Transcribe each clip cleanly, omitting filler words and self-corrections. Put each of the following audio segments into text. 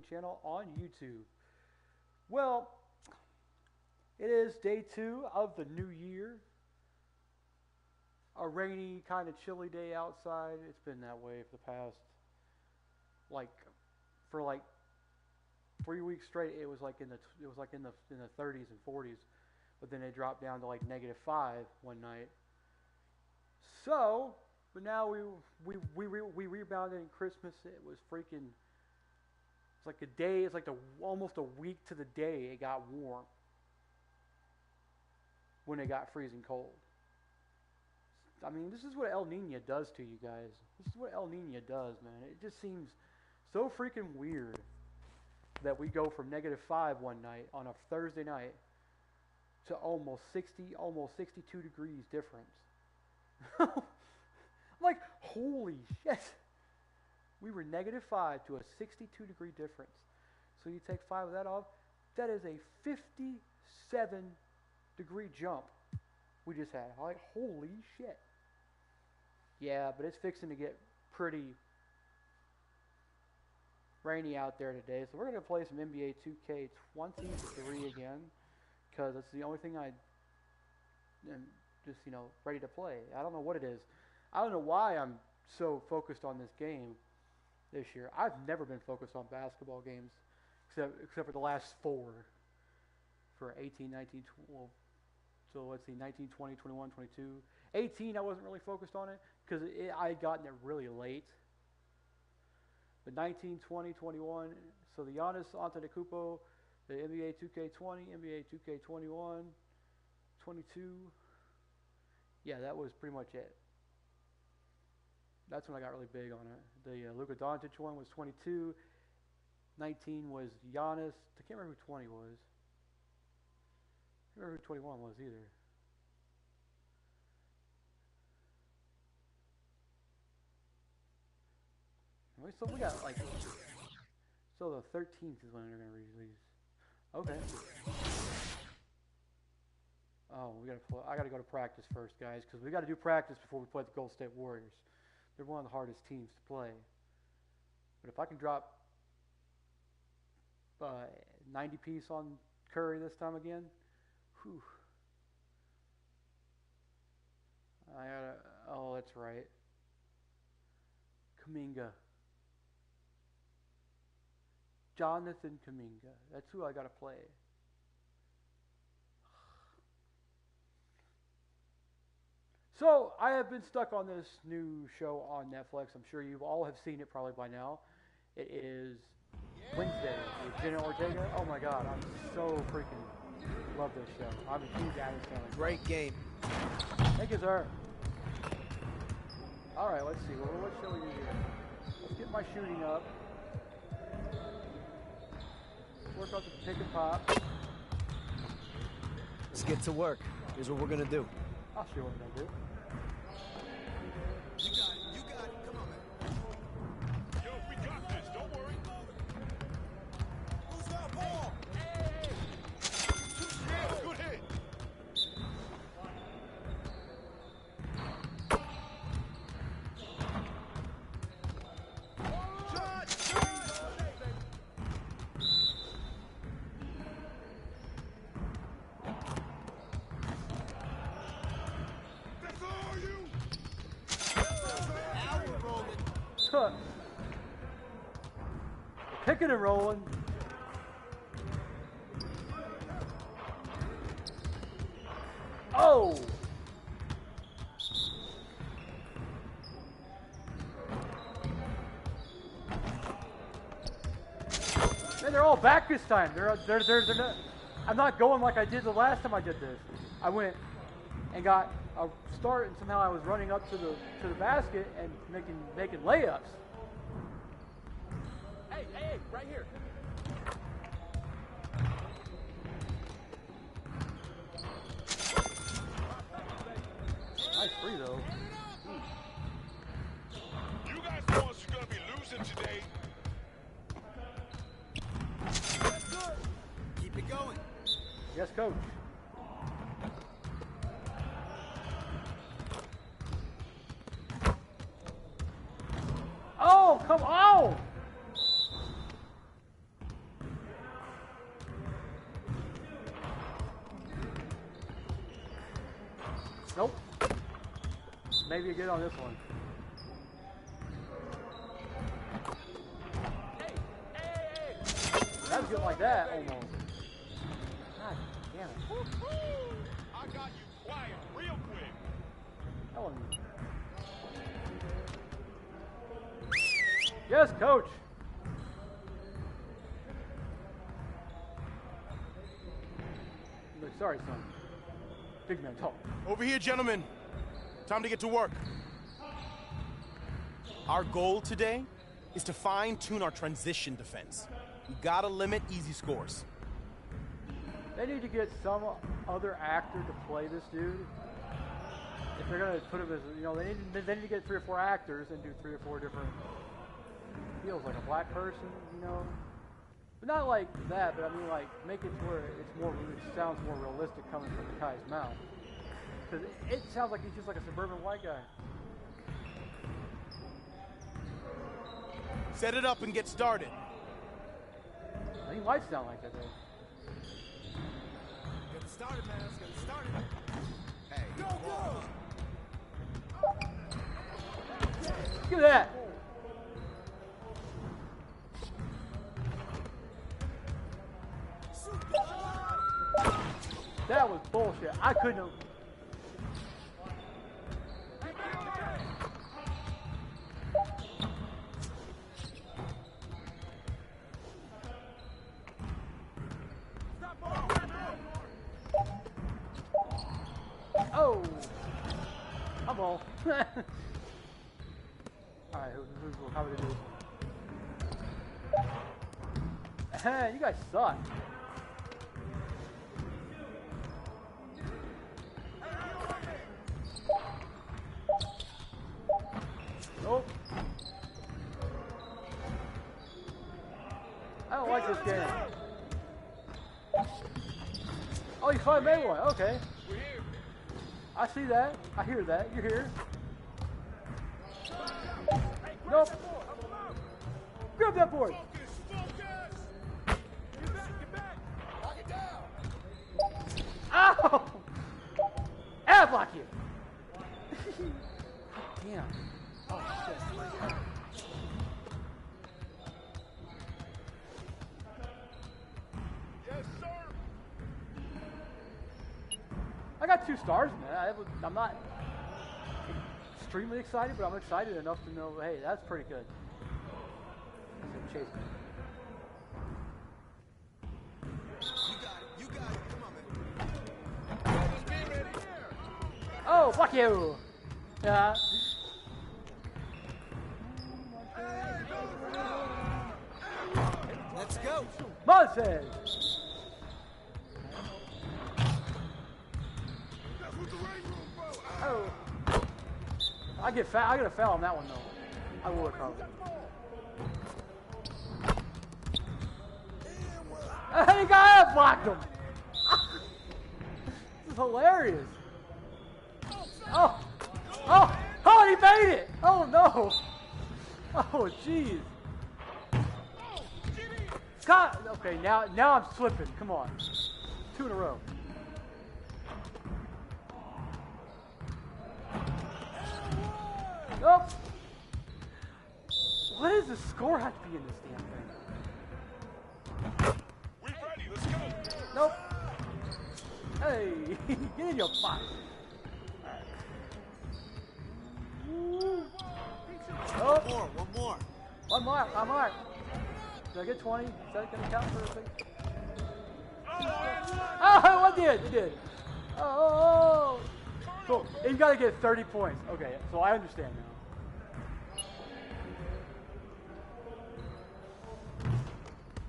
channel on YouTube. Well, it is day 2 of the new year. A rainy, kind of chilly day outside. It's been that way for the past, for 3 weeks straight. It was in the 30s and 40s, but then it dropped down to like -5 one night. So, but now we rebounded in Christmas. It was freaking. It's like a day. It's like almost a week to the day it got warm. When it got freezing cold. I mean, this is what El Nino does to you guys. This is what El Nino does, man. It just seems so freaking weird that we go from -5 one night on a Thursday night to almost 62 degrees difference. Like, holy shit. We were -5 to a 62 degree difference. So you take 5 of that off, that is a 57 degree jump we just had. Like, holy shit. Yeah, but it's fixing to get pretty rainy out there today. So we're going to play some NBA 2K23 again, because it's the only thing I am just, ready to play. I don't know what it is. I don't know why I'm so focused on this game this year. I've never been focused on basketball games except for the last 4. For 18, 19, so let's see, 19, 20, 21, 22. 18, I wasn't really focused on it because I had gotten it really late. But 19, 20, 21, so the Giannis Antetokounmpo, the NBA 2K20, NBA 2K21, 22. Yeah, that was pretty much it. That's when I got really big on it. The Luka Doncic one was 22. 19 was Giannis. I can't remember who 20 was. I don't remember who 21 was either. So we got so the 13th is when they're going to release. Okay. Oh, I got to go to practice first, guys, because we got to do practice before we play the Golden State Warriors. They're one of the hardest teams to play. But if I can drop 90 piece on Curry this time again, whew. Oh, that's right. Kuminga. Jonathan Kuminga. That's who I got to play. So, I have been stuck on this new show on Netflix. I'm sure you all have seen it probably by now. It is Wednesday with Jenna Ortega. Oh my God, I'm so freaking love this show. I'm a huge Addams fan. Great game. Thank you, sir. All right, let's see. What shall we do here? Let's get my shooting up. Work out the pick and pop. Let's get to work. Here's what we're gonna do. I'll show you what I'm gonna do. You got it. Come on, man. Yo, we got this. Don't worry. Who's got ball? Hey! Yeah, good hit. Picking and rolling. Oh! Man, they're all back this time. They're not, I'm not going like I did the last time I did this. I went and got a start, and somehow I was running up to the basket and making layups. Hey, right here. Nice free though. You guys the ones who are gonna be losing today. Keep it going. Yes, coach. Oh, come on! Nope. Maybe you get on this one. That was good like that, almost. God damn it. I got you quiet real quick. That one. Yes, coach. Look, sorry, son. Big man, talk. Over here, gentlemen. Time to get to work. Our goal today is to fine-tune our transition defense. We gotta limit easy scores. They need to get some other actor to play this dude. If they're gonna put him as, you know, they need to get 3 or 4 actors and do 3 or 4 different feels, like a black person, you know. But not like that, but I mean like make it to where it sounds more realistic coming from the guy's mouth. Because it sounds like he's just like a suburban white guy. Set it up and get started. He might sound like that though. Get it started, man. Let's get it started. Hey, go, go! Give me that! That was bullshit. I couldn't have. Oh! I'm all. Alright, how would I do this? Hey, you guys suck. Nope. I don't like this game. Oh, you finally made one. Okay. We're here. I see that. I hear that. You're here. Nope. Grab that board. Focus, focus. Get back. Lock it down. Ow! Ab block you. Damn. Oh shit. Yes, sir. I got 2 stars, man. I'm not extremely excited, but I'm excited enough to know, hey, that's pretty good. That's a chase. You got it. Come on, man. Just be ready. Oh, fuck you! Yeah. Let's go. Moses! That's what the ring room for. Oh. I get a foul on that one though. I will recover. I think I have blocked him. This is hilarious. Oh, oh, oh! He made it. Oh no. Oh jeez. God. Okay, now I'm slipping. Come on. 2 in a row. Nope. What does the score have to be in this damn thing? We ready. Let's go. Nope. Hey, get in your box. Nope. One more. One mark. I'm mark. Did I get 20? Is that going to count for a thing? Oh, what did? It did. Oh. Cool. You got to get 30 points. Okay, so I understand now.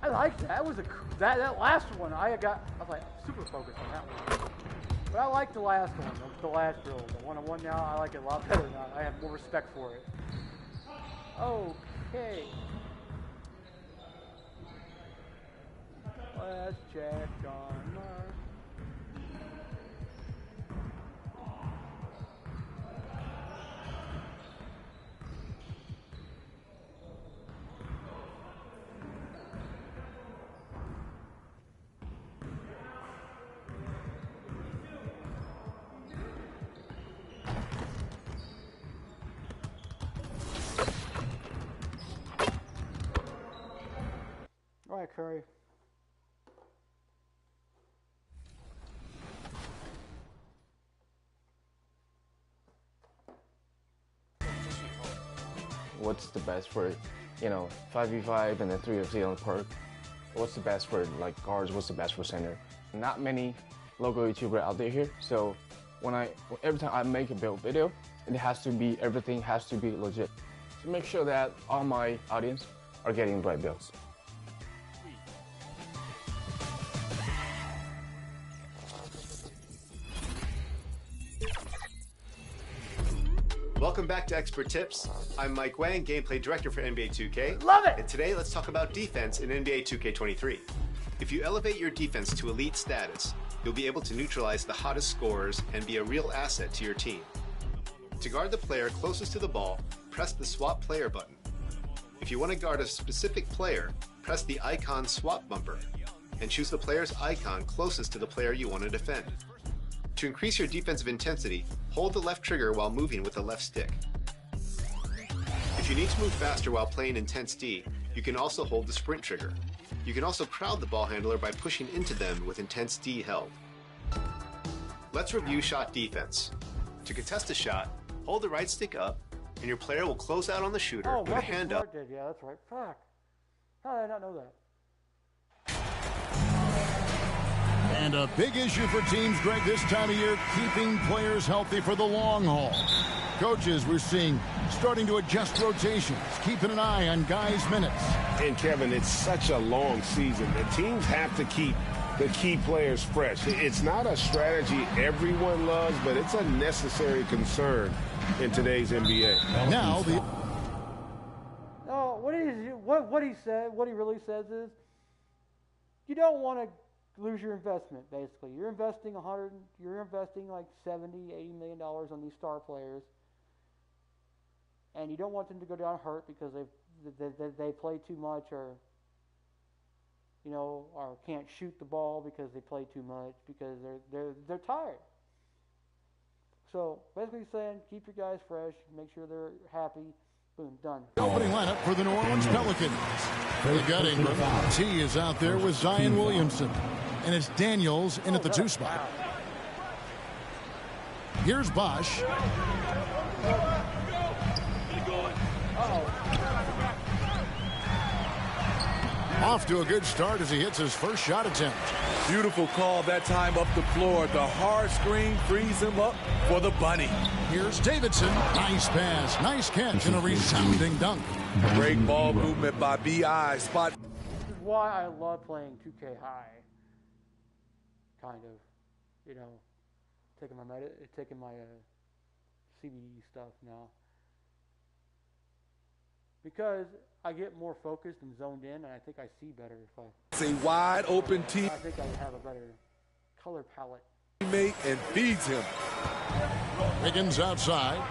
I like that. That was that last one. I was like super focused on that one. But I like the last one, the last drill. The one-on-one now, I like it a lot better now. I have more respect for it. Okay. Let's check on Mark. All right, Curry. What's the best for, 5v5 and then 3v3 on the court? What's the best for like guards? What's the best for center? Not many local YouTubers out there here, so every time I make a build video, everything has to be legit. So make sure that all my audience are getting the right builds. Welcome back to Expert Tips. I'm Mike Wang, Gameplay Director for NBA2K. Love it! And today, let's talk about defense in NBA2K23. If you elevate your defense to elite status, you'll be able to neutralize the hottest scorers and be a real asset to your team. To guard the player closest to the ball, press the Swap Player button. If you want to guard a specific player, press the Icon Swap bumper and choose the player's icon closest to the player you want to defend. To increase your defensive intensity, hold the left trigger while moving with the left stick. If you need to move faster while playing Intense D, you can also hold the sprint trigger. You can also crowd the ball handler by pushing into them with Intense D held. Let's review shot defense. To contest a shot, hold the right stick up, and your player will close out on the shooter with a hand up. Yeah, that's right. Fuck. How did I not know that? And a big issue for teams, Greg, this time of year, keeping players healthy for the long haul. Coaches, we're seeing, starting to adjust rotations, keeping an eye on guys' minutes. And, Kevin, it's such a long season. The teams have to keep the key players fresh. It's not a strategy everyone loves, but it's a necessary concern in today's NBA. Now, what he really says is, you don't want to lose your investment, basically. You're investing like 70, $80 million on these star players, and you don't want them to go down hurt because they play too much or can't shoot the ball because they play too much because they're tired. So basically saying, keep your guys fresh, make sure they're happy. Boom, done. Opening lineup for the New Orleans Pelicans. They've got Ingram. T is out there with Zion Williamson. And it's Daniels in at the 2 spot. Here's Bosch. Off to a good start as he hits his first shot attempt. Beautiful call that time up the floor. The hard screen frees him up for the bunny. Here's Davidson. Nice pass, nice catch, and a resounding dunk. Great ball movement by B.I. Spot. This is why I love playing 2K High. Kind of, taking my CBD stuff now. Because I get more focused and zoned in, and I think I see better if I... It's a wide open team. I think I have a better color palette. Teammate and feeds him. Higgins outside.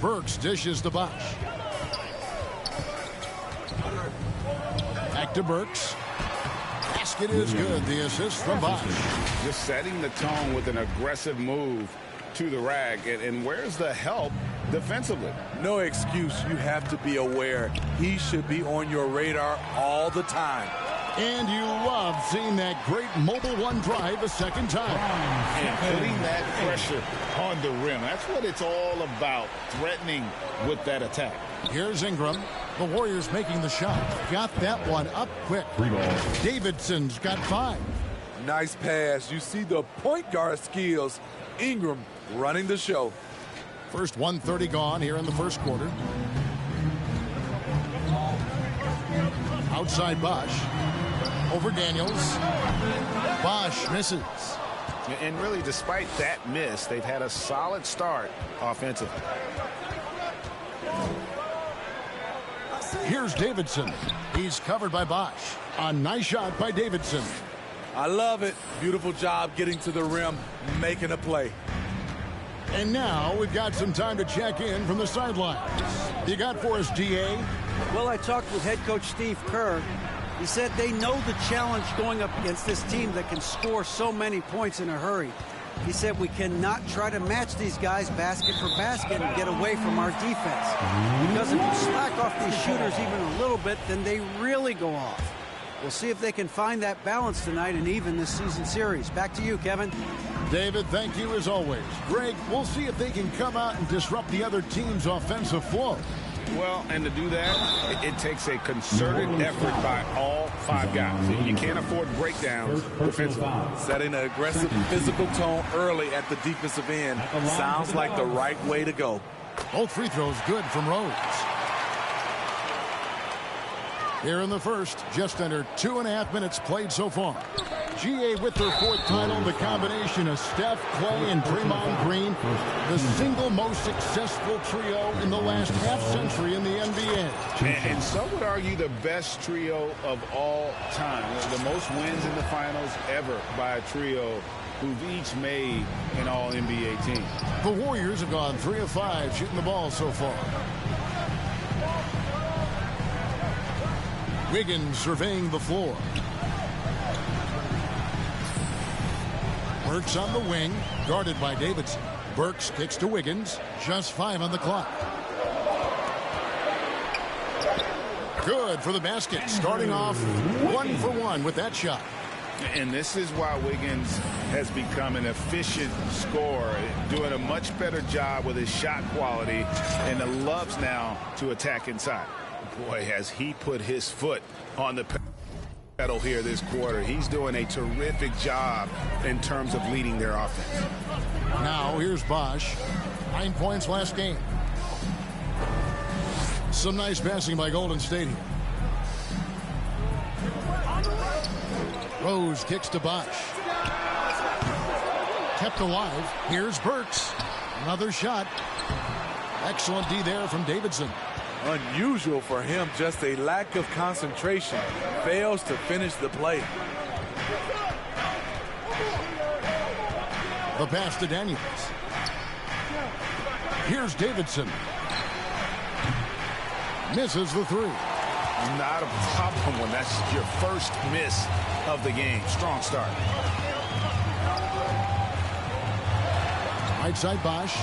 Burks dishes to Bosch. Back to Burks. Basket is good. The assist from Bosch. Just setting the tone with an aggressive move to the rack. And where's the help defensively? No excuse. You have to be aware. He should be on your radar all the time. And you love seeing that great mobile one drive a second time. And putting that pressure on the rim. That's what it's all about, threatening with that attack. Here's Ingram. The Warriors making the shot. Got that one up quick. Davidson's got 5. Nice pass. You see the point guard skills. Ingram running the show. First 1:30 gone here in the first quarter. Outside Bosch. Over Daniels. Bosch misses. And really, despite that miss, they've had a solid start offensively. Here's Davidson. He's covered by Bosch. A nice shot by Davidson. I love it. Beautiful job getting to the rim, making a play. And now we've got some time to check in from the sidelines. You got for us, DA? Well, I talked with head coach Steve Kerr. He said they know the challenge going up against this team that can score so many points in a hurry. He said we cannot try to match these guys basket for basket and get away from our defense. Because if you slack off these shooters even a little bit, then they really go off. We'll see if they can find that balance tonight and even this season series. Back to you, Kevin. David, thank you as always. Greg, we'll see if they can come out and disrupt the other team's offensive flow. Well, and to do that, it takes a concerted effort by all 5 guys. You can't afford breakdowns defensively. Setting an aggressive physical tone early at the defensive end sounds like the right way to go. Both free throws good from Rose. Here in the first, just under 2.5 minutes played so far. GA with their 4th title, the combination of Steph, Clay, and Draymond Green, the single most successful trio in the last half-century in the NBA. And some would argue the best trio of all time. The most wins in the finals ever by a trio who've each made an All-NBA team. The Warriors have gone 3 of 5 shooting the ball so far. Wiggins surveying the floor. Burks on the wing, guarded by Davidson. Burks kicks to Wiggins, just 5 on the clock. Good for the basket, starting off 1 for 1 with that shot. And this is why Wiggins has become an efficient scorer, doing a much better job with his shot quality, and loves now to attack inside. Boy, has he put his foot on the pedal here this quarter. He's doing a terrific job in terms of leading their offense. Now here's Bosch. 9 points last game. Some nice passing by Golden State here. Rose kicks to Bosch. Kept alive. Here's Burks. Another shot. Excellent D there from Davidson. Unusual for him, just a lack of concentration. Fails to finish the play. The pass to Daniels. Here's Davidson. Misses the 3. Not a problem when that's your first miss of the game. Strong start. Right side Bosch.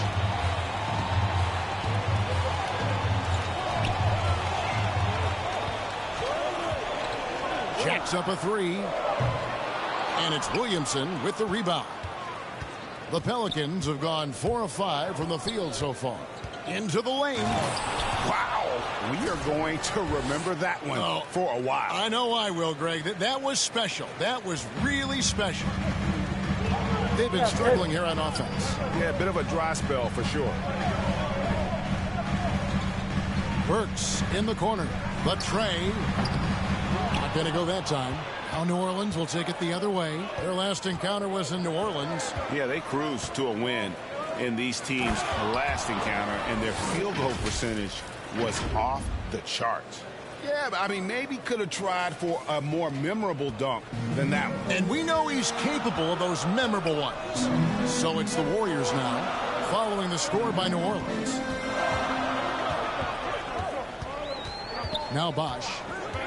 Jacks up a 3. And it's Williamson with the rebound. The Pelicans have gone 4 of 5 from the field so far. Into the lane. Wow. We are going to remember that one for a while. I know I will, Greg. That was special. That was really special. They've been struggling here on offense. Yeah, a bit of a dry spell for sure. Burks in the corner. But Trey not going to go that time. Now New Orleans will take it the other way. Their last encounter was in New Orleans. Yeah, they cruised to a win in these teams' last encounter, and their field goal percentage was off the charts. Yeah, but I mean, maybe could have tried for a more memorable dunk than that one. And we know he's capable of those memorable ones. So it's the Warriors now, following the score by New Orleans. Now Bosch.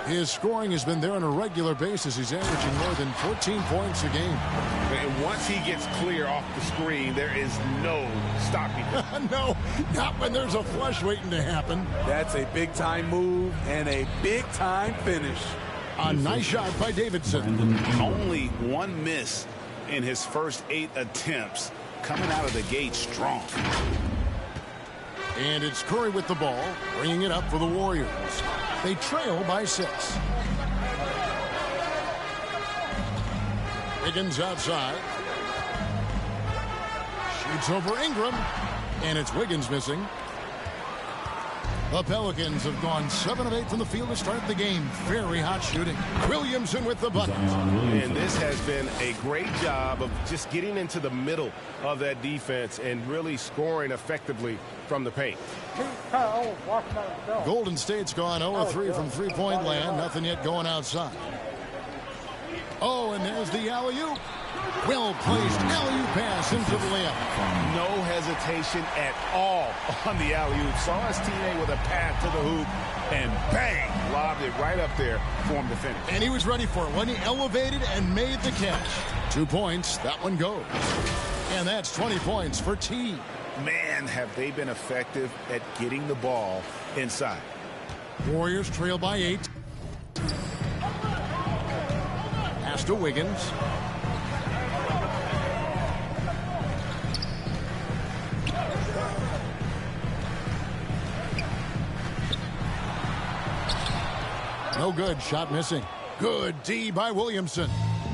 His scoring has been there on a regular basis. He's averaging more than 14 points a game. And once he gets clear off the screen, there is no stopping him. No, not when there's a flush waiting to happen. That's a big-time move and a big-time finish. A nice shot by Davidson. Only 1 miss in his first 8 attempts. Coming out of the gate strong. And it's Curry with the ball, bringing it up for the Warriors. They trail by 6. Wiggins outside. Shoots over Ingram. And it's Wiggins missing. The Pelicans have gone 7 of 8 from the field to start the game. Very hot shooting. Williamson with the bucket. And this has been a great job of just getting into the middle of that defense and really scoring effectively from the paint. Golden State's gone 0-3 from three-point land. Nothing yet going outside. Oh, and there's the alley-oop. Well-placed alley-oop pass into the layup. No hesitation at all on the alley-oop. Saw his teammate with a path to the hoop, and bang, lobbed it right up there for him to finish. And he was ready for it when he elevated and made the catch. 2 points. That one goes. And that's 20 points for T. Man, have they been effective at getting the ball inside. Warriors trail by 8. Pass to Wiggins. No good. Shot missing. Good D by Williamson.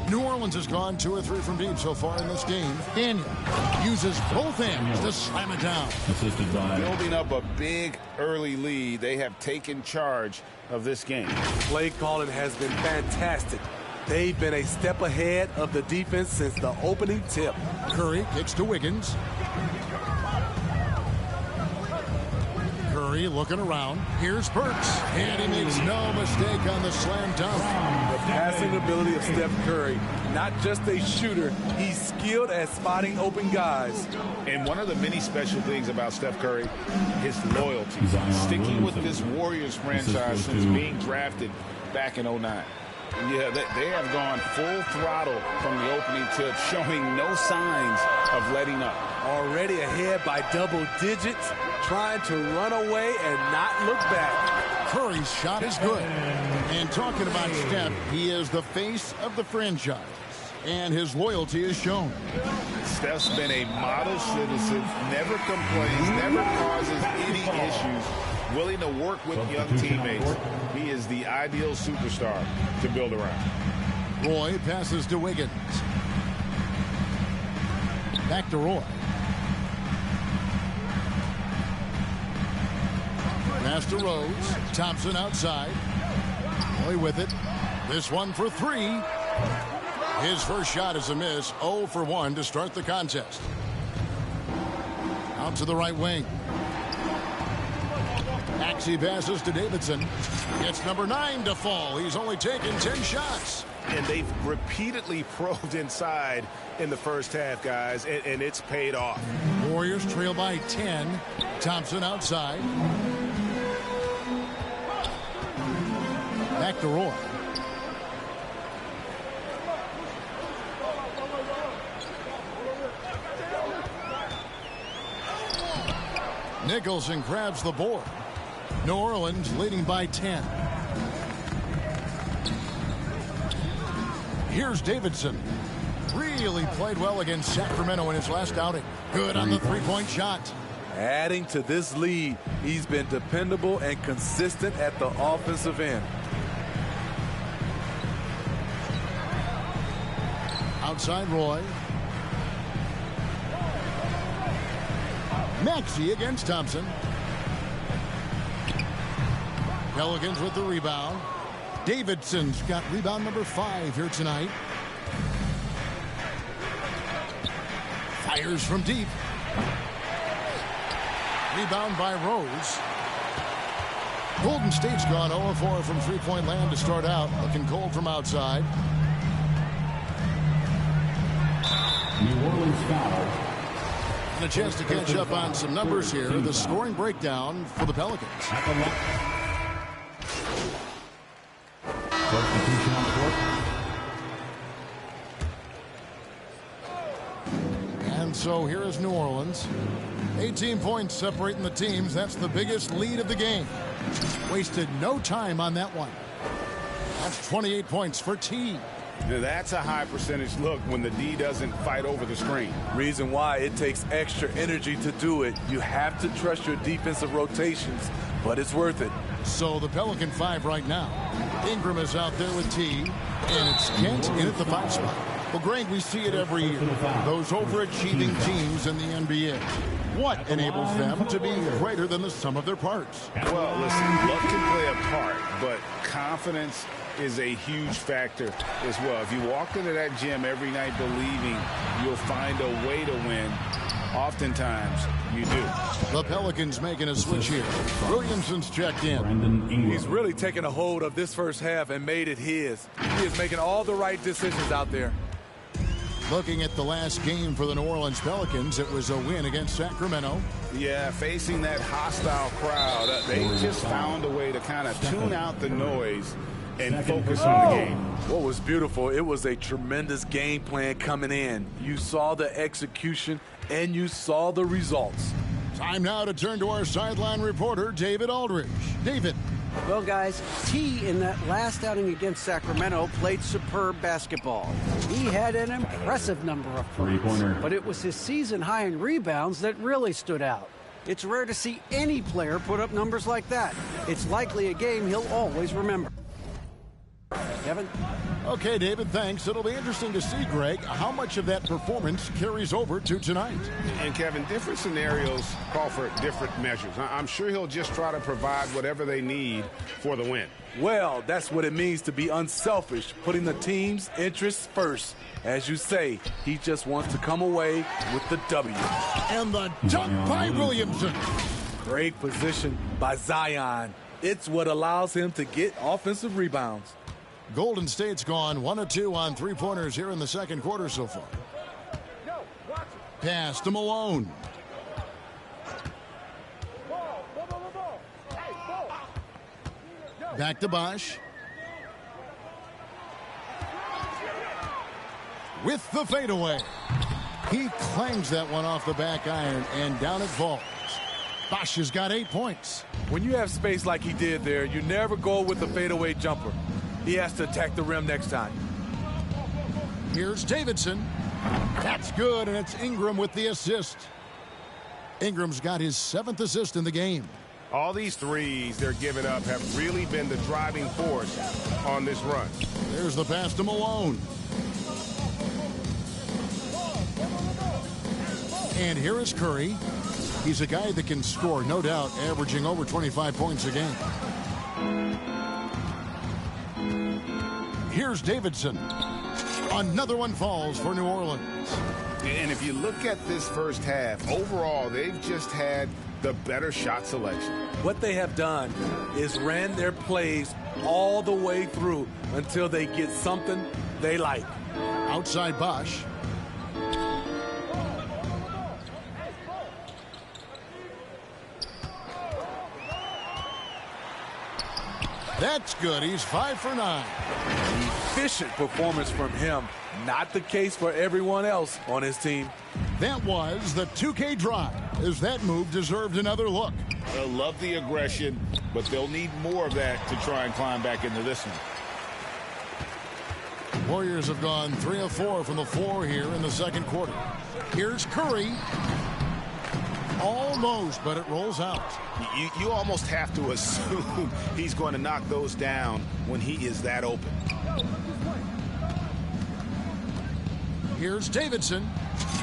New Orleans has gone 2 or 3 from deep so far in this game. Daniel uses both hands to slam it down. Assisted by building up a big early lead. They have taken charge of this game. Play calling has been fantastic. They've been a step ahead of the defense since the opening tip. Curry kicks to Wiggins. Curry looking around. Here's Burks. And he makes no mistake on the slam dunk. The passing ability of Steph Curry, not just a shooter, he's skilled at spotting open guys. And one of the many special things about Steph Curry, his loyalty. Sticking with this Warriors franchise since being drafted back in 09. Yeah, they have gone full throttle from the opening tip, showing no signs of letting up. Already ahead by double digits, trying to run away and not look back. Curry's shot is good. And talking about Steph, he is the face of the franchise. And his loyalty is shown. Steph's been a model citizen, never complains, never causes any issues, willing to work with young teammates. He is the ideal superstar to build around. Roy passes to Wiggins. Back to Roy. Pass to Rose. Thompson outside. Roy with it. This one for 3. His first shot is a miss. 0 for 1 to start the contest. Out to the right wing. Maxey passes to Davidson. Gets number 9 to fall. He's only taken 10 shots. And they've repeatedly probed inside in the first half, guys, and it's paid off. Warriors trail by 10. Thompson outside. Back to Roy. Nicholson grabs the board. New Orleans leading by 10. Here's Davidson. Really played well against Sacramento in his last outing. Good on the three-point shot. Adding to this lead, he's been dependable and consistent at the offensive end. Outside Roy. Maxey against Thompson. Pelicans with the rebound. Davidson's got rebound number 5 here tonight. Fires from deep. Rebound by Rose. Golden State's gone 0-4 from three-point land to start out. Looking cold from outside. New Orleans foul. And a chance to catch up on some numbers here. The scoring breakdown for the Pelicans. Substitution on the court. And so here is New Orleans. 18 points separating the teams. That's the biggest lead of the game. Wasted no time on that one. That's 28 points for T. Now that's a high percentage look when the D doesn't fight over the screen. Reason why it takes extra energy to do it. You have to trust your defensive rotations, but it's worth it. So the Pelican 5 right now. Ingram is out there with T, and it's Kent in at the 5 spot. Well, Greg, we see it every year. Those overachieving teams in the NBA. What enables them to be greater than the sum of their parts? Well, listen, luck can play a part, but confidence is a huge factor as well. If you walk into that gym every night believing you'll find a way to win, oftentimes you do. The Pelicans making a switch here. Williamson's checked in. He's really taken a hold of this first half and made it his. He is making all the right decisions out there. Looking at the last game for the New Orleans Pelicans, it was a win against Sacramento. Yeah, facing that hostile crowd, they just found a way to kind of tune out the noise and focus on the game. What was beautiful, it was a tremendous game plan coming in. You saw the execution, and you saw the results. Time now to turn to our sideline reporter, David Aldridge. David. Well, guys, T in that last outing against Sacramento played superb basketball. He had an impressive number of points, but it was his season high in rebounds that really stood out. It's rare to see any player put up numbers like that. It's likely a game he'll always remember. Kevin? Okay, David, thanks. It'll be interesting to see, Greg, how much of that performance carries over to tonight. And, Kevin, different scenarios call for different measures. I'm sure he'll just try to provide whatever they need for the win. Well, that's what it means to be unselfish, putting the team's interests first. As you say, he just wants to come away with the W. And the dunk by Williamson. Great position by Zion. It's what allows him to get offensive rebounds. Golden State's gone 1 of 2 on three-pointers here in the second quarter so far. Pass to Malone. Back to Bosch. With the fadeaway. He clangs that one off the back iron, and down it falls. Bosch has got 8 points. When you have space like he did there, you never go with the fadeaway jumper. He has to attack the rim next time. Here's Davidson. That's good, and it's Ingram with the assist. Ingram's got his 7th assist in the game. All these threes they're giving up have really been the driving force on this run. There's the pass to Malone. And here is Curry. He's a guy that can score, no doubt, averaging over 25 points a game. Here's Davidson. Another one falls for New Orleans. And if you look at this first half, overall, they've just had the better shot selection. What they have done is ran their plays all the way through until they get something they like. Outside Bosch. That's good. He's 5 for 9. Efficient performance from him. Not the case for everyone else on his team. That was the 2K drive, as that move deserved another look. They'll love the aggression, but they'll need more of that to try and climb back into this one. Warriors have gone 3 of 4 from the floor here in the second quarter. Here's Curry. Almost, but it rolls out. You almost have to assume he's going to knock those down when he is that open. Here's Davidson.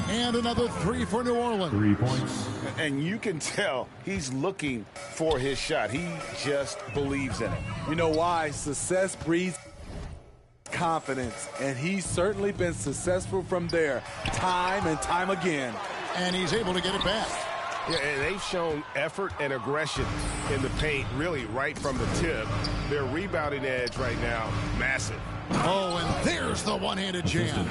And another 3 for New Orleans. 3 points. And you can tell he's looking for his shot. He just believes in it. You know why? Success breeds confidence, and he's certainly been successful from there time and time again. And he's able to get it back. Yeah, and they've shown effort and aggression in the paint, really right from the tip. Their rebounding edge right now, massive. Oh, and there's the one-handed jam.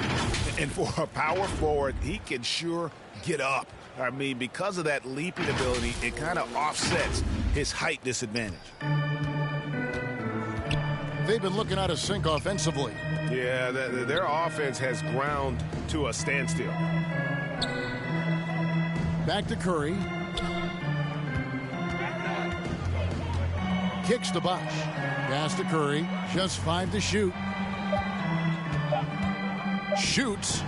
And for a power forward, he can sure get up. I mean, because of that leaping ability, it kind of offsets his height disadvantage. They've been looking out of sync offensively. Yeah, their offense has ground to a standstill. Back to Curry. Kicks to Bosch. Pass to Curry. Just 5 to shoot. Shoots.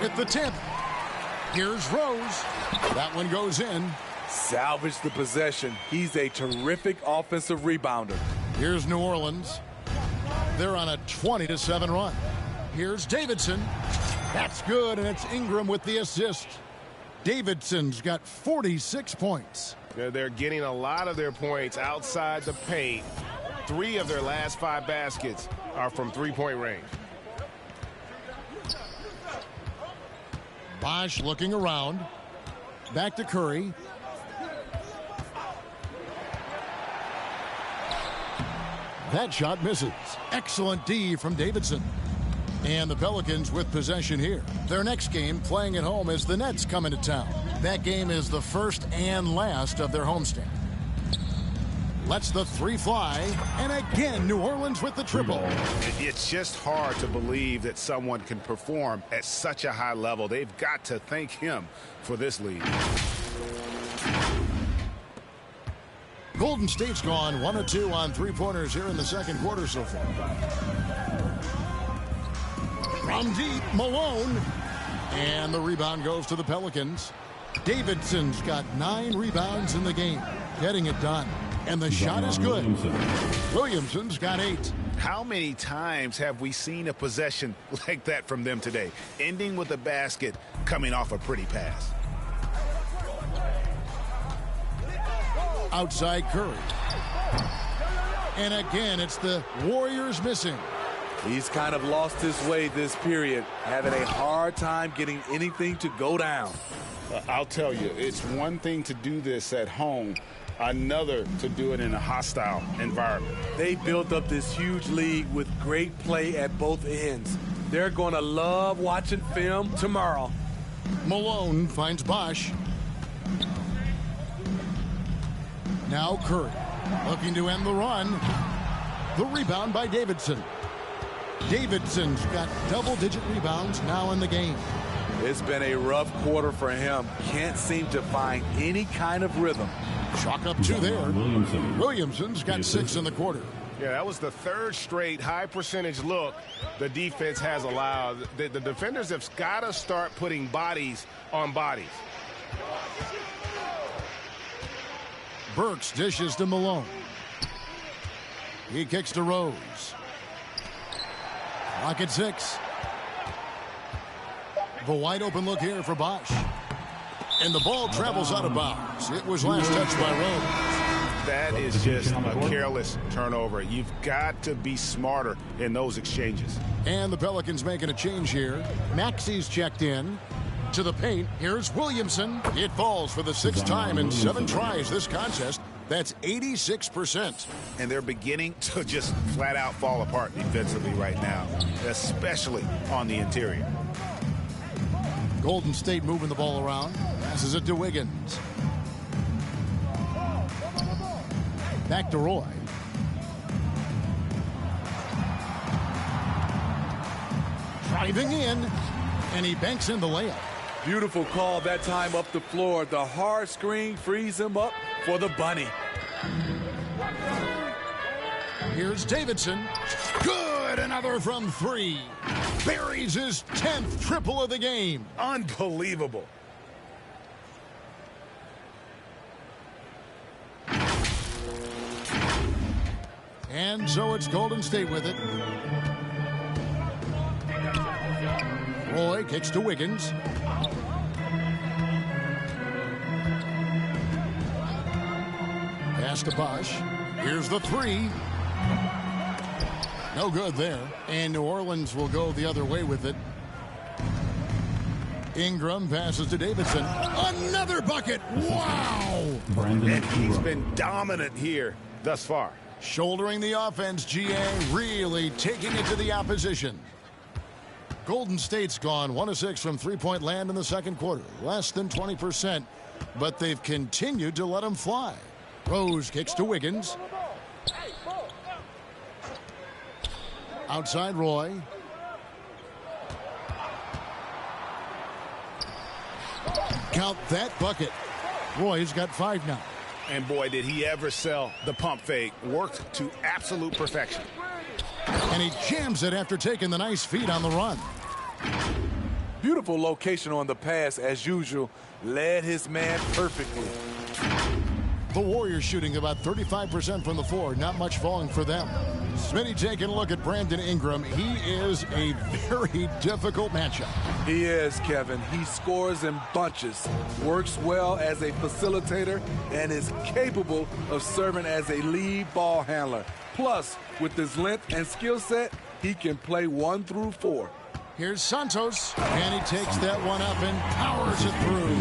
With the tip. Here's Rose. That one goes in. Salvage the possession. He's a terrific offensive rebounder. Here's New Orleans. They're on a 20-7 run. Here's Davidson. That's good, and it's Ingram with the assist. Davidson's got 46 points. They're getting a lot of their points outside the paint. 3 of their last 5 baskets are from three-point range. Bosch looking around. Back to Curry. That shot misses. Excellent D from Davidson. And the Pelicans with possession here. Their next game playing at home as the Nets come into town. That game is the first and last of their homestand. lets the three fly, and again New Orleans with the triple. It's just hard to believe that someone can perform at such a high level. They've got to thank him for this lead. Golden State's gone 1 of 2 on three-pointers here in the second quarter so far. From deep, Malone. And the rebound goes to the Pelicans. Davidson's got 9 rebounds in the game, getting it done. And the shot is good. Williamson's got 8. How many times have we seen a possession like that from them today, ending with a basket coming off a pretty pass? Outside Curry. And again, it's the Warriors missing. He's kind of lost his way this period, having a hard time getting anything to go down. I'll tell you, it's one thing to do this at home, another to do it in a hostile environment. They built up this huge lead with great play at both ends. They're going to love watching film tomorrow. Malone finds Bosch. Now Curry looking to end the run. The rebound by Davidson. Davidson's got double-digit rebounds now in the game. It's been a rough quarter for him. Can't seem to find any kind of rhythm. Chalk up 2 there. Williamson's got 6 in the quarter. Yeah, that was the third straight high-percentage look the defense has allowed. The defenders have got to start putting bodies on bodies. Burks dishes to Malone. He kicks to Rose. Clock at 6. The wide open look here for Bosch. And the ball travels out of bounds. It was last touched by Rose. That is just a careless turnover. You've got to be smarter in those exchanges. And the Pelicans making a change here. Maxi's checked in. To the paint, here's Williamson. It falls for the 6th time in 7 tries this contest. That's 86%. And they're beginning to just flat out fall apart defensively right now, especially on the interior. Golden State moving the ball around. Passes it to Wiggins. Back to Roy. Driving in, and he banks in the layup. Beautiful call that time up the floor. The hard screen frees him up for the bunny. Here's Davidson. Good, another from 3. Buries his 10th triple of the game. Unbelievable. And so it's Golden State with it. Roy kicks to Wiggins. Pass to Bosch. Here's the 3. No good there. And New Orleans will go the other way with it. Ingram passes to Davidson. Another bucket. Wow. And he's been dominant here thus far. Shouldering the offense, GA really taking it to the opposition. Golden State's gone 1 of 6 from three-point land in the second quarter. Less than 20%, but they've continued to let them fly. Rose kicks to Wiggins. Outside Roy. Count that bucket. Roy's got 5 now. And boy, did he ever sell the pump fake. Worked to absolute perfection. And he jams it after taking the nice feed on the run. Beautiful location on the pass as usual. Led his man perfectly. The Warriors shooting about 35% from the floor. Not much falling for them. Smitty taking a look at Brandon Ingram. He is a very difficult matchup. He is, Kevin. He scores in bunches, works well as a facilitator, and is capable of serving as a lead ball handler. Plus, with his length and skill set, he can play 1 through 4. Here's Santos, and he takes that one up and powers it through.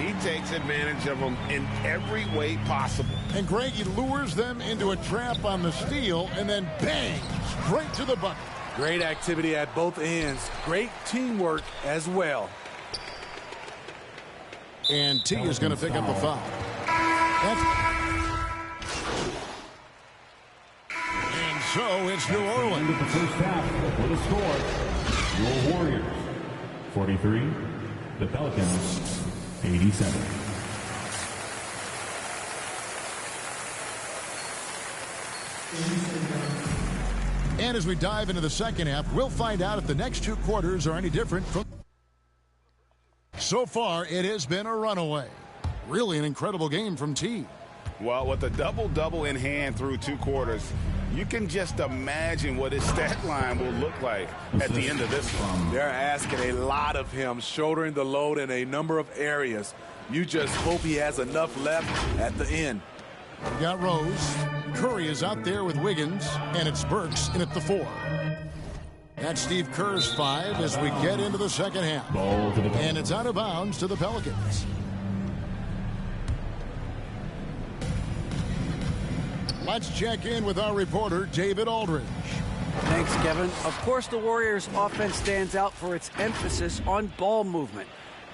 He takes advantage of them in every way possible. And Greg, he lures them into a trap on the steal, and then bang, straight to the bucket. Great activity at both ends. Great teamwork as well. And T is going to pick up a foul. So it's New Orleans. End of the first half with a score. Your Warriors 43, the Pelicans 87. And as we dive into the second half, we'll find out if the next two quarters are any different from. So far, it has been a runaway. Really an incredible game from T. Well, with a double-double in hand through two quarters, you can just imagine what his stat line will look like at the end of this one. They're asking a lot of him, shouldering the load in a number of areas. You just hope he has enough left at the end. We got Rose. Curry is out there with Wiggins, and it's Burks in at the 4. That's Steve Kerr's 5 as we get into the second half. And it's out of bounds to the Pelicans. Let's check in with our reporter, David Aldridge. Thanks, Kevin. Of course, the Warriors' offense stands out for its emphasis on ball movement.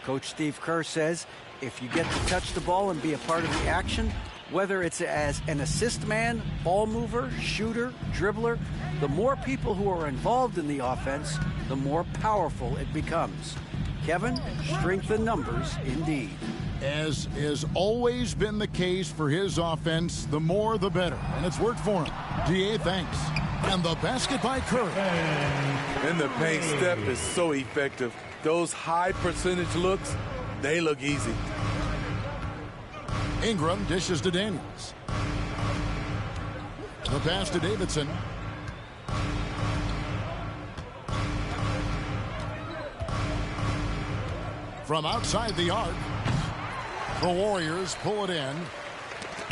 Coach Steve Kerr says if you get to touch the ball and be a part of the action, whether it's as an assist man, ball mover, shooter, dribbler, the more people who are involved in the offense, the more powerful it becomes. Kevin, strength in numbers indeed. As has always been the case for his offense, the more the better. And it's worked for him. DA, thanks. And the basket by Curry. And the paint step is so effective. Those high percentage looks, they look easy. Ingram dishes to Daniels. The pass to Davidson. From outside the arc, the Warriors pull it in.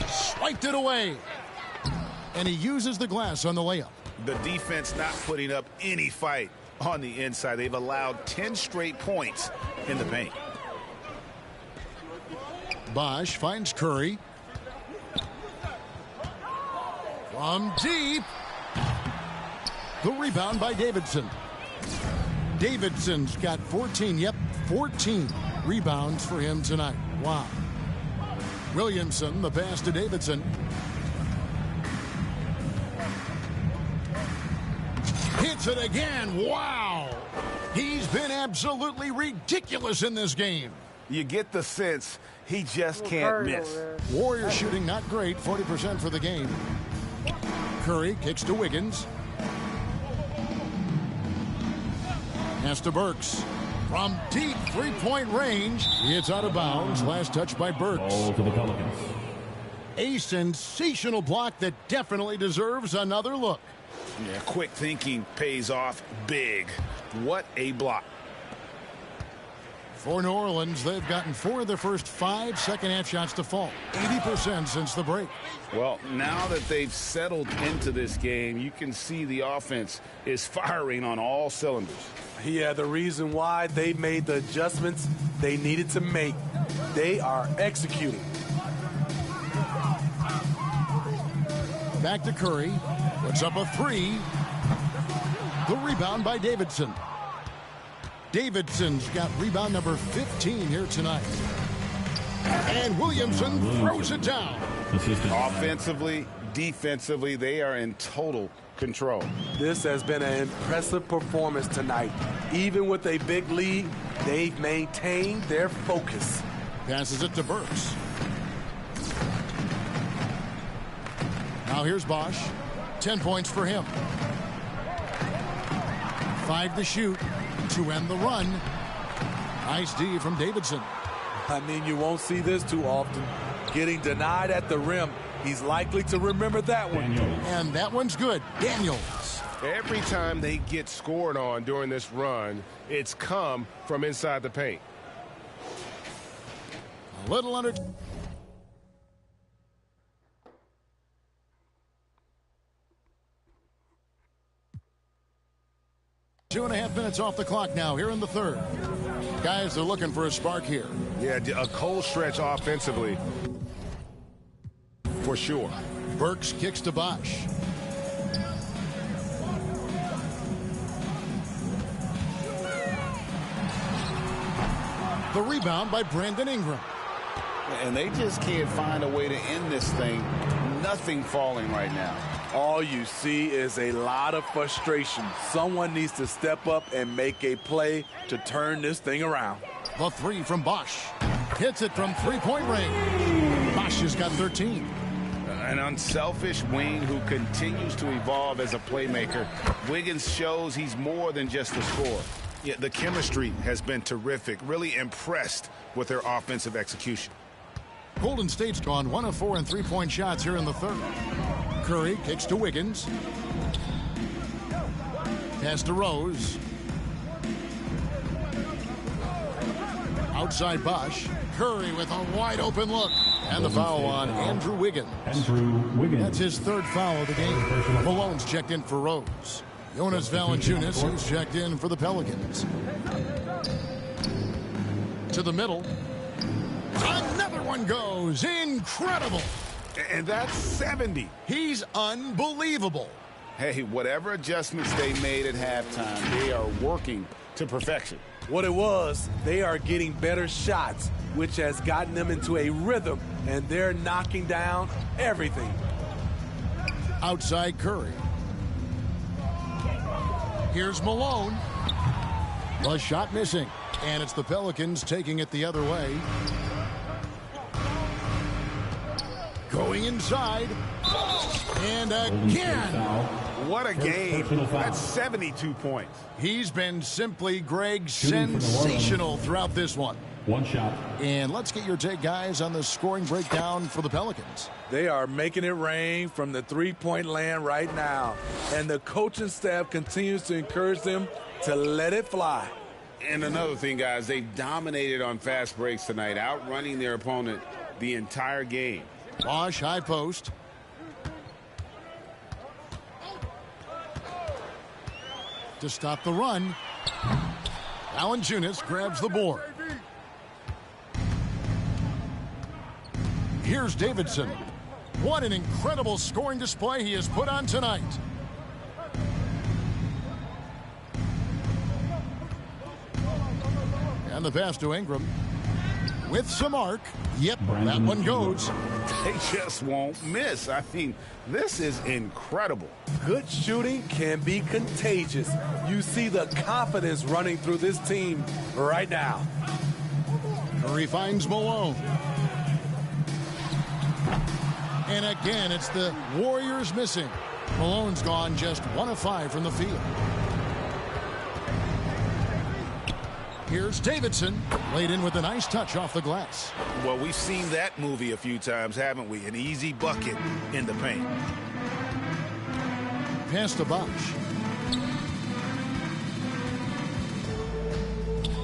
Swiped it away. And he uses the glass on the layup. The defense not putting up any fight on the inside. They've allowed 10 straight points in the paint. Bosch finds Curry. From deep. The rebound by Davidson. Davidson's got 14 rebounds for him tonight. Wow. Williamson, the pass to Davidson. Hits it again. Wow. He's been absolutely ridiculous in this game. You get the sense he just can't miss. Warriors shooting not great, 40% for the game. Curry kicks to Wiggins. Pass to Burks. From deep three-point range, it's out of bounds. Last touch by Burks. Ball to the Pelicans. A sensational block that definitely deserves another look. Yeah, quick thinking pays off big. What a block. For New Orleans, they've gotten 4 of their first 5 second-half shots to fall. 80% since the break. Well, now that they've settled into this game, you can see the offense is firing on all cylinders. Yeah, the reason why they made the adjustments they needed to make. They are executing. Back to Curry. Puts up a 3. The rebound by Davidson. Davidson's got rebound number 15 here tonight. And Williamson throws it down. Offensively, defensively, they are in total control. This has been an impressive performance tonight. Even with a big lead, they've maintained their focus. Passes it to Burks. Now here's Bosch. 10 points for him. 5 to shoot to end the run. Nice D from Davidson. I mean, you won't see this too often. Getting denied at the rim. He's likely to remember that one. And that one's good. Daniels. Every time they get scored on during this run, it's come from inside the paint. A little under. Two and a half minutes off the clock now here in the third. Guys are looking for a spark here. Yeah, a cold stretch offensively. For sure. Burks kicks to Bosch. The rebound by Brandon Ingram. And they just can't find a way to end this thing. Nothing falling right now. All you see is a lot of frustration. Someone needs to step up and make a play to turn this thing around. The three from Bosch. Hits it from three-point range. Bosch has got 13. An unselfish wing who continues to evolve as a playmaker. Wiggins shows he's more than just a scorer. Yeah, the chemistry has been terrific. Really impressed with their offensive execution. Golden State's gone 1 of 4 in three-point shots here in the third. Curry kicks to Wiggins. Pass to Rose. Outside Bosch. Curry with a wide-open look. And the foul on Andrew Wiggins. That's his third foul of the game. Malone's checked in for Rose. Jonas Valanciunas, who's checked in for the Pelicans. To the middle. Another one goes. Incredible. And that's 70. He's unbelievable. Hey, whatever adjustments they made at halftime, they are working to perfection. What it was, they are getting better shots, which has gotten them into a rhythm, and they're knocking down everything. Outside Curry. Here's Malone. The shot missing. And it's the Pelicans taking it the other way. Going inside. And again. What a game. That's 72 points. He's been simply, Greg, sensational throughout this one. One shot. And let's get your take, guys, on the scoring breakdown for the Pelicans. They are making it rain from the three-point land right now. And the coaching staff continues to encourage them to let it fly. And another thing, guys, they've dominated on fast breaks tonight, outrunning their opponent the entire game. Bosch, high post. To stop the run. Valanciunas grabs the board. Here's Davidson. What an incredible scoring display he has put on tonight. And the pass to Ingram. With some arc. Yep, that one goes. They just won't miss. I mean, this is incredible. Good shooting can be contagious. You see the confidence running through this team right now. Curry finds Malone. And again, it's the Warriors missing. Malone's gone just 1 of 5 from the field. Here's Davidson, laid in with a nice touch off the glass. Well, we've seen that movie a few times, haven't we? An easy bucket in the paint. Pass to Bosch.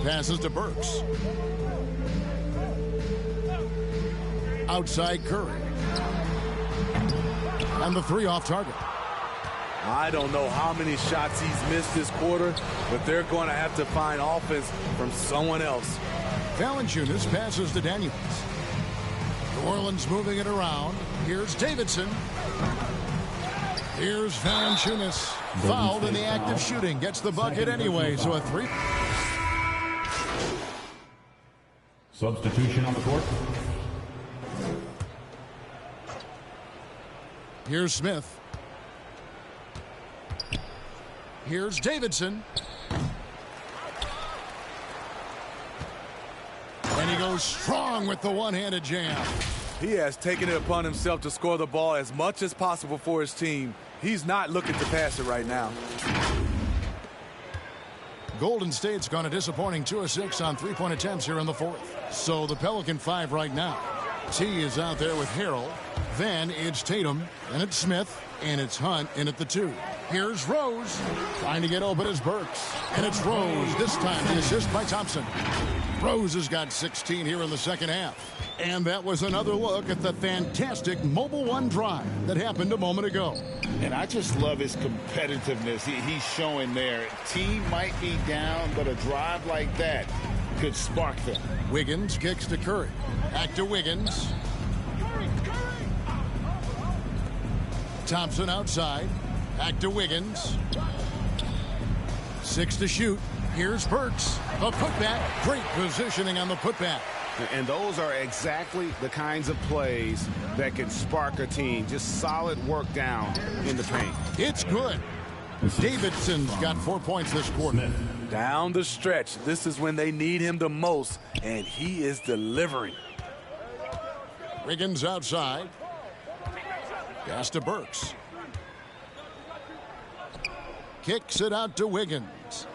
Passes to Burks. Outside Curry. And the three off target. I don't know how many shots he's missed this quarter, but they're going to have to find offense from someone else. Valanciunas passes to Daniels. New Orleans moving it around. Here's Davidson. Here's Valanciunas. Fouled in the act of shooting. Gets the bucket anyway, so a three. Substitution on the court. Here's Smith. Here's Davidson. And he goes strong with the one-handed jam. He has taken it upon himself to score the ball as much as possible for his team. He's not looking to pass it right now. Golden State's gone a disappointing 2 of 6 on three-point attempts here in the fourth. So the Pelican 5 right now. T is out there with Harrell. Then it's Tatum, and it's Smith, and it's Hunt in at the 2. Here's Rose, trying to get open as Burks. And it's Rose, this time the assist by Thompson. Rose has got 16 here in the second half. And that was another look at the fantastic Mobile One drive that happened a moment ago. And I just love his competitiveness he's showing there. Team might be down, but a drive like that could spark them. Wiggins kicks to Curry. Back to Wiggins. Thompson outside. Back to Wiggins. 6 to shoot. Here's Burks. The putback. Great positioning on the putback. And those are exactly the kinds of plays that can spark a team. Just solid work down in the paint. It's good. Davidson's got 4 points this quarter. Down the stretch, this is when they need him the most, and he is delivering. Wiggins outside. Pass to Burks. Kicks it out to Wiggins.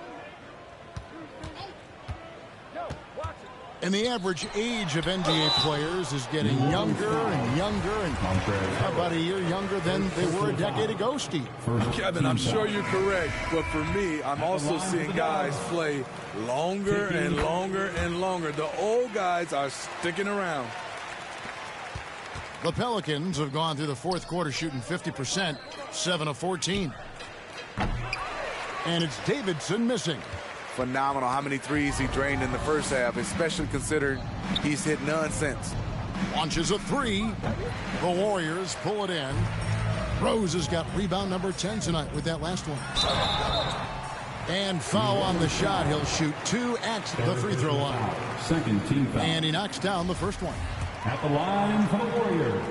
And the average age of NBA players is getting younger and younger, and about a year younger than they were a decade ago, Steve. Kevin, I'm sure you're correct, but for me, I'm also seeing guys play longer and longer and longer. The old guys are sticking around. The Pelicans have gone through the fourth quarter shooting 50%, 7 of 14. And it's Davidson missing. Phenomenal how many threes he drained in the first half, especially considering he's hit none since. Launches a three. The Warriors pull it in. Rose has got rebound number 10 tonight with that last one. And foul on the shot. He'll shoot 2 at the free throw line. Second team foul. And he knocks down the first one. At the line for the Warriors.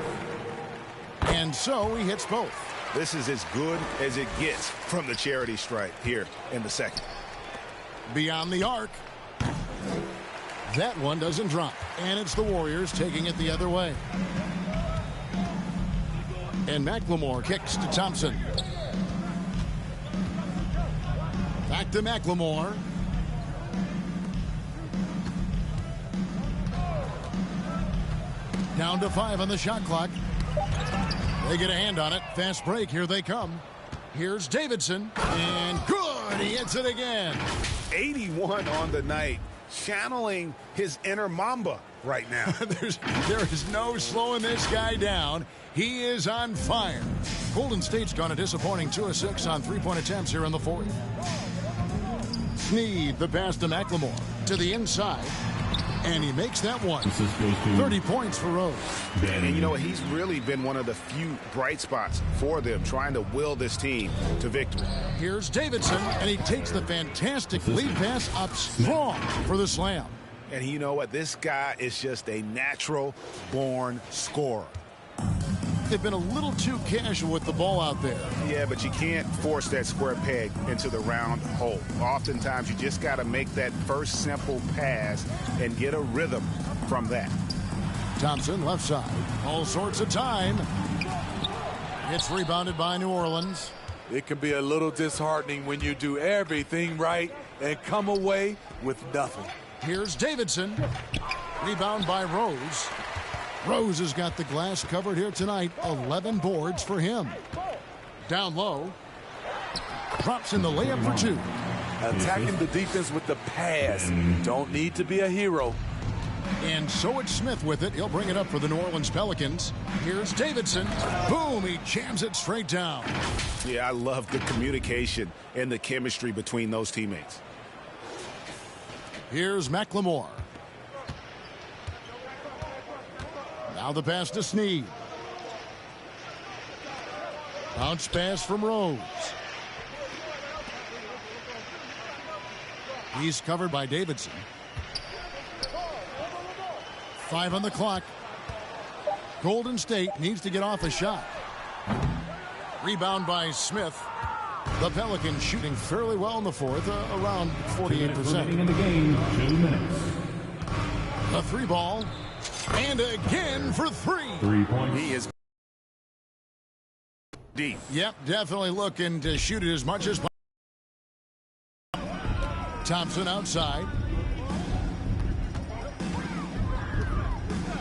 And so he hits both. This is as good as it gets from the charity stripe here in the second. Beyond the arc. That one doesn't drop. And it's the Warriors taking it the other way. And McLemore kicks to Thompson. Back to McLemore. Down to 5 on the shot clock. They get a hand on it. Fast break. Here they come. Here's Davidson. And good. He hits it again. 81 on the night. Channeling his inner Mamba right now. There is no slowing this guy down. He is on fire. Golden State's gone a disappointing 2 of 6 on three-point attempts here in the fourth. Sneed the pass to McLemore. To the inside. And he makes that one. 30 points for Rose. And you know, he's really been one of the few bright spots for them, trying to will this team to victory. Here's Davidson, and he takes the fantastic lead pass up strong for the slam. And you know what? This guy is just a natural-born scorer. They've been a little too casual with the ball out there. Yeah, but you can't force that square peg into the round hole. Oftentimes, you just got to make that first simple pass and get a rhythm from that. Thompson, left side. All sorts of time. It's rebounded by New Orleans. It can be a little disheartening when you do everything right and come away with nothing. Here's Davidson. Rebound by Rose. Rose has got the glass covered here tonight. 11 boards for him. Down low. Drops in the layup for 2. Attacking the defense with the pass. Don't need to be a hero. And so it's Smith with it. He'll bring it up for the New Orleans Pelicans. Here's Davidson. Boom, he jams it straight down. Yeah, I love the communication and the chemistry between those teammates. Here's McLemore. Now the pass to Sneed. Bounce pass from Rose. He's covered by Davidson. 5 on the clock. Golden State needs to get off a shot. Rebound by Smith. The Pelicans shooting fairly well in the fourth, around 48%. In the game, 2 minutes. A 3 ball. And again for 3. 3 points. He is deep. Yep, definitely looking to shoot it as much as possible. Thompson outside.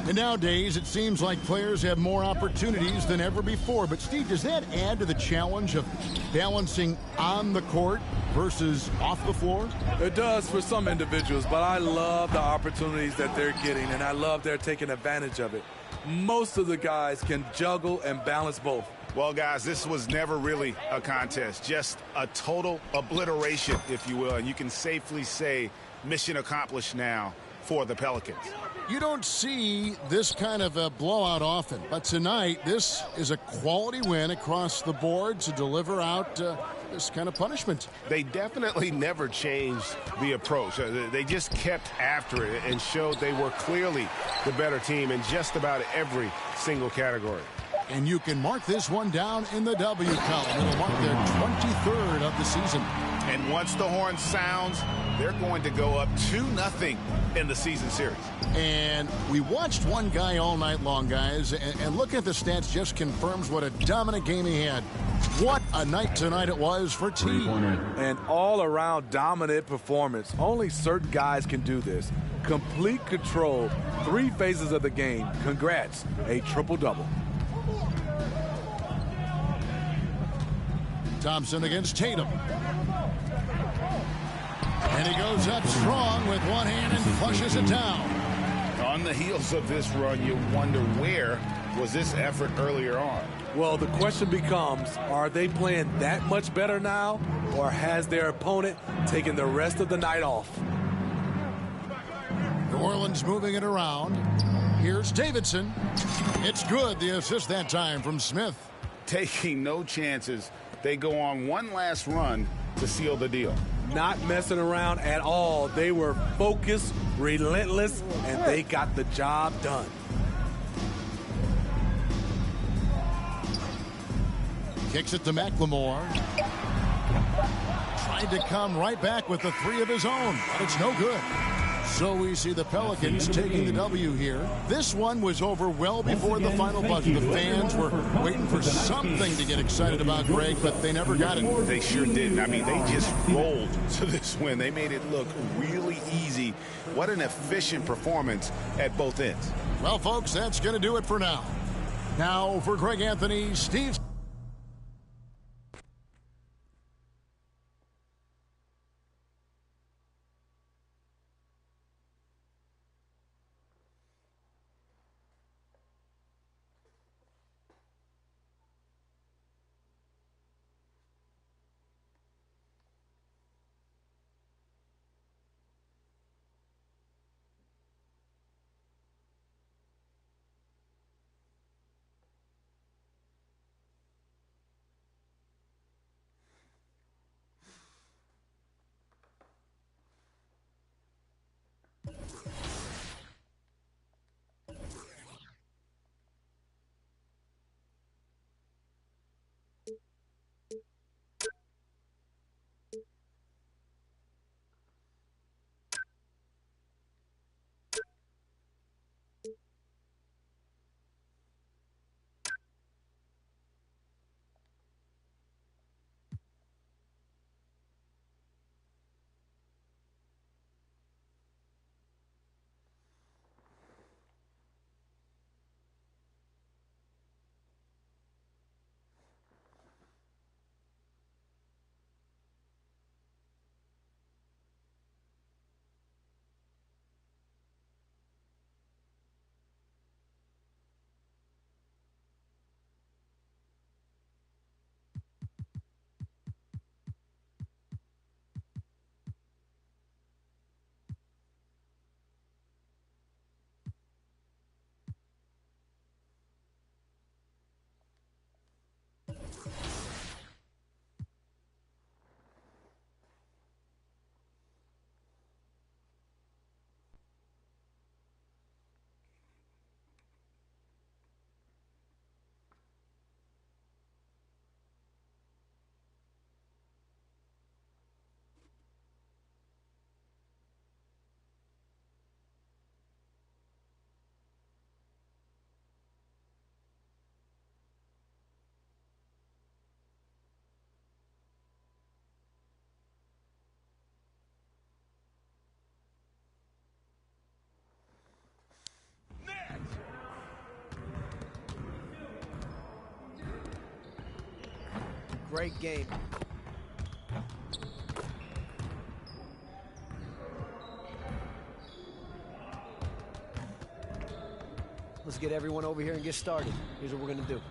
And nowadays, it seems like players have more opportunities than ever before. But, Steve, does that add to the challenge of balancing on the court versus off the floor? It does for some individuals, but I love the opportunities that they're getting, and I love they're taking advantage of it. Most of the guys can juggle and balance both. Well, guys, this was never really a contest, just a total obliteration, if you will. And you can safely say mission accomplished now for the Pelicans. You don't see this kind of a blowout often, but tonight this is a quality win across the board to deliver out this kind of punishment. They definitely never changed the approach. They just kept after it and showed they were clearly the better team in just about every single category. And you can mark this one down in the W column. It'll mark their 23rd of the season. And once the horn sounds, they're going to go up 2-0 in the season series. And we watched one guy all night long, guys, and looking at the stats just confirms what a dominant game he had. What a night tonight it was for T. An all-around dominant performance. Only certain guys can do this. Complete control, 3 phases of the game. Congrats, a triple-double. Thompson against Tatum. And he goes up strong with one hand and flushes it down. On the heels of this run, you wonder where was this effort earlier on? Well, the question becomes, are they playing that much better now, or has their opponent taken the rest of the night off? New Orleans moving it around. Here's Davidson. It's good, the assist that time from Smith. Taking no chances. They go on one last run to seal the deal. Not messing around at all. They were focused, relentless, and they got the job done. Kicks it to McLemore. Tried to come right back with the 3 of his own, but it's no good. So we see the Pelicans taking the W here. This one was over well before the final buzzer. The fans were waiting for something to get excited about, Greg, but they never got it. They sure didn't. I mean, they just rolled to this win. They made it look really easy. What an efficient performance at both ends. Well, folks, that's going to do it for now. Now, for Greg Anthony, Steve. Great game. Let's get everyone over here and get started. Here's what we're going to do.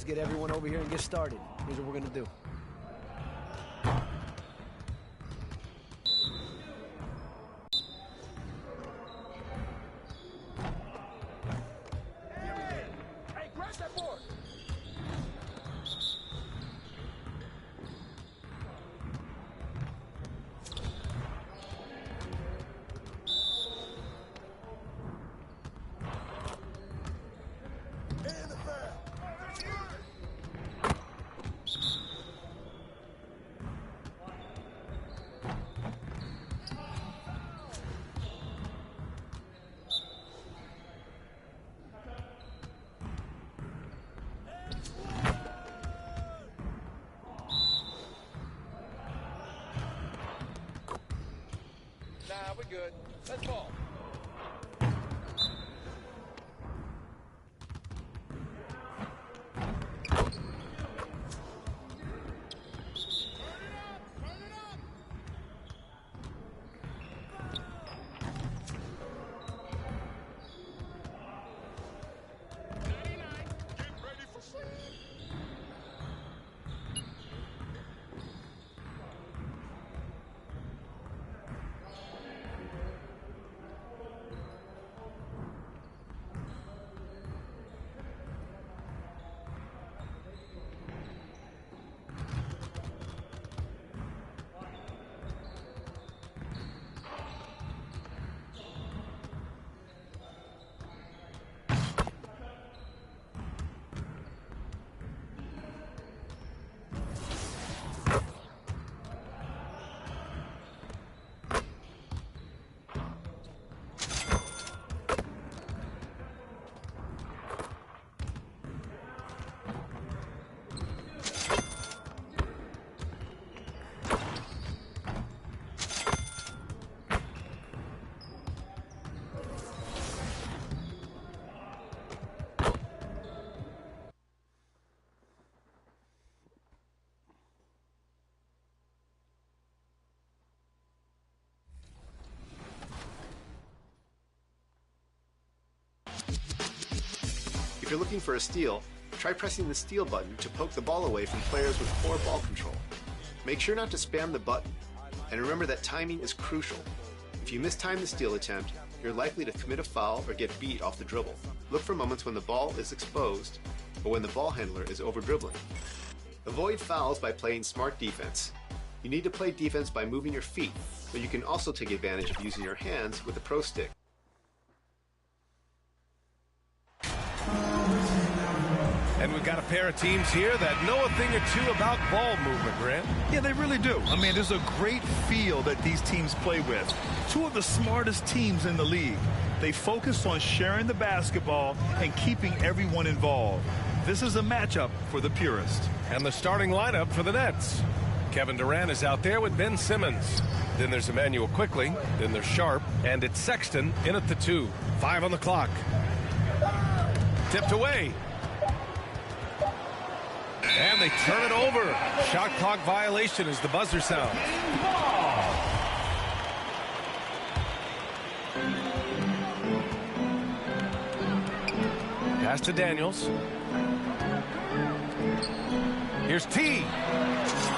Let's get everyone over here and get started. Here's what we're going to do. Hey, grab that board. Nah, we're good. Let's ball. If you're looking for a steal, try pressing the steal button to poke the ball away from players with poor ball control. Make sure not to spam the button, and remember that timing is crucial. If you mistime the steal attempt, you're likely to commit a foul or get beat off the dribble. Look for moments when the ball is exposed or when the ball handler is over-dribbling. Avoid fouls by playing smart defense. You need to play defense by moving your feet, but you can also take advantage of using your hands with the pro stick. And we've got a pair of teams here that know a thing or two about ball movement, Grant. Yeah, they really do. I mean, there's a great feel that these teams play with. Two of the smartest teams in the league. They focus on sharing the basketball and keeping everyone involved. This is a matchup for the purist. And the starting lineup for the Nets. Kevin Durant is out there with Ben Simmons. Then there's Emmanuel Quickly. Then there's Sharp. And it's Sexton in at the 2. 5 on the clock. Tipped away. And they turn it over. Shot clock violation as the buzzer sounds. Pass to Daniels. Here's T.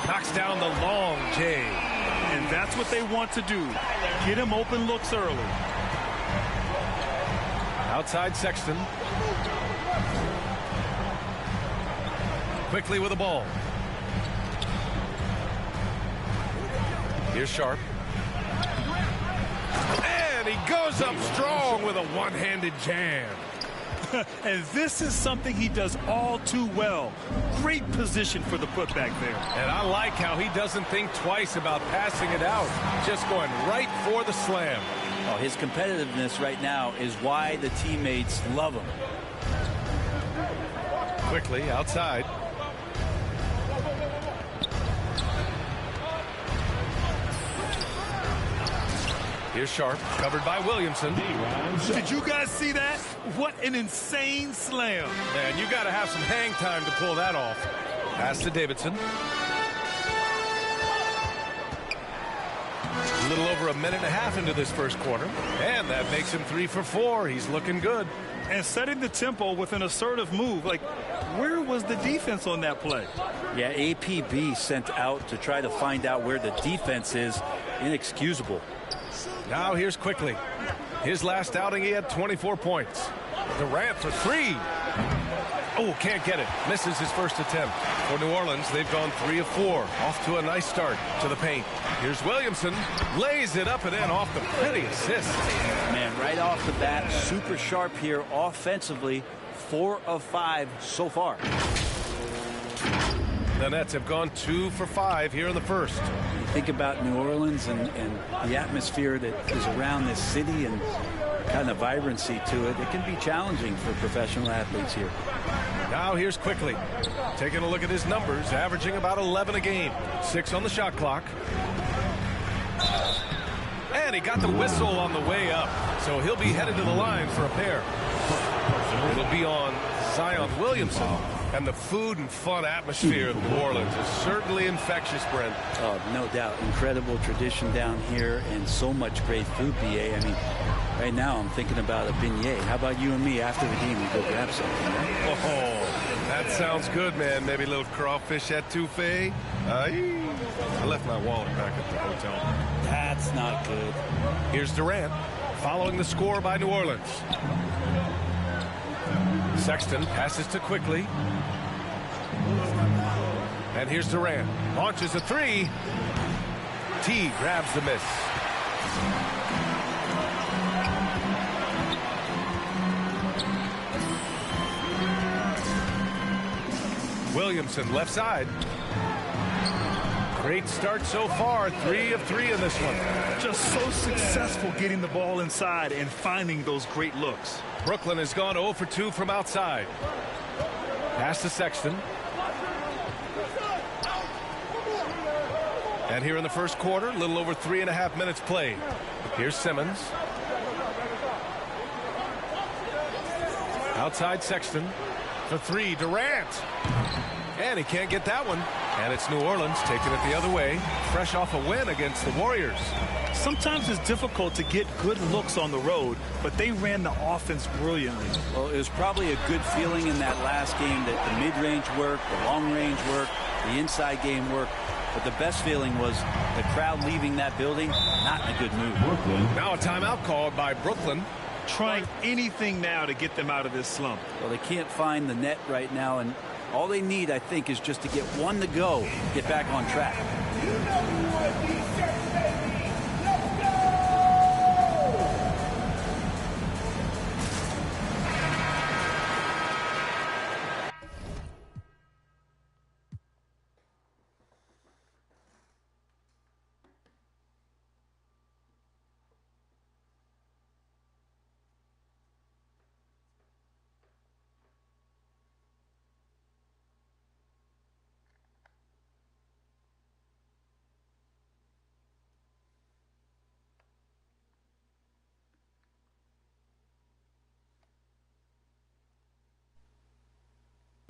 Knocks down the long J. And that's what they want to do. Get him open looks early. Outside Sexton. Quickly with the ball. Here's Sharp. And he goes up strong with a one-handed jam. And this is something he does all too well. Great position for the putback there. And I like how he doesn't think twice about passing it out. Just going right for the slam. Oh, his competitiveness right now is why the teammates love him. Quickly outside. Here's Sharp, covered by Williamson. Did you guys see that? What an insane slam. Man, you got to have some hang time to pull that off. Pass to Davidson. A little over a minute and a half into this first quarter. And that makes him 3 for 4. He's looking good. And setting the tempo with an assertive move. Like, Where was the defense on that play? Yeah, APB sent out to try to find out where the defense is. Inexcusable. Now here's Quickly. His last outing, he had 24 points. Durant for three. Oh, can't get it. Misses his first attempt. For New Orleans, they've gone 3 of 4. Off to a nice start to the paint. Here's Williamson. Lays it up and in off the pretty assist. Man, right off the bat, super sharp here offensively. 4 of 5 so far. The Nets have gone 2 for 5 here in the first. You think about New Orleans and the atmosphere that is around this city and kind of vibrancy to it. It can be challenging for professional athletes here. Now here's Quickly. Taking a look at his numbers, averaging about 11 a game. 6 on the shot clock. And he got the whistle on the way up. So he'll be headed to the line for a pair. It'll be on Zion Williamson. And the food and fun atmosphere of New Orleans is certainly infectious, Brent. Oh, no doubt. Incredible tradition down here and so much great food, BA. I mean, right now I'm thinking about a beignet. How about you and me after the game? We go grab something, right? Oh, that sounds good, man. Maybe a little crawfish etouffee. I left my wallet back at the hotel. That's not good. Here's Durant following the score by New Orleans. Sexton passes to Quickly. And here's Durant. Launches a three. T grabs the miss. Williamson left side. Great start so far. 3 of 3 in this one. Just so successful getting the ball inside and finding those great looks. Brooklyn has gone 0 for 2 from outside. Pass to Sexton. And here in the first quarter, a little over 3.5 minutes played. Here's Simmons. Outside Sexton. For 3, Durant. And he can't get that one. And it's New Orleans taking it the other way. Fresh off a win against the Warriors. Sometimes it's difficult to get good looks on the road, but they ran the offense brilliantly. Well, it was probably a good feeling in that last game that the mid-range worked, the long-range worked, the inside game worked. But the best feeling was the crowd leaving that building not in a good mood. Now a timeout called by Brooklyn. Trying anything now to get them out of this slump. Well, they can't find the net right now, and all they need, I think, is just to get one to go, get back on track.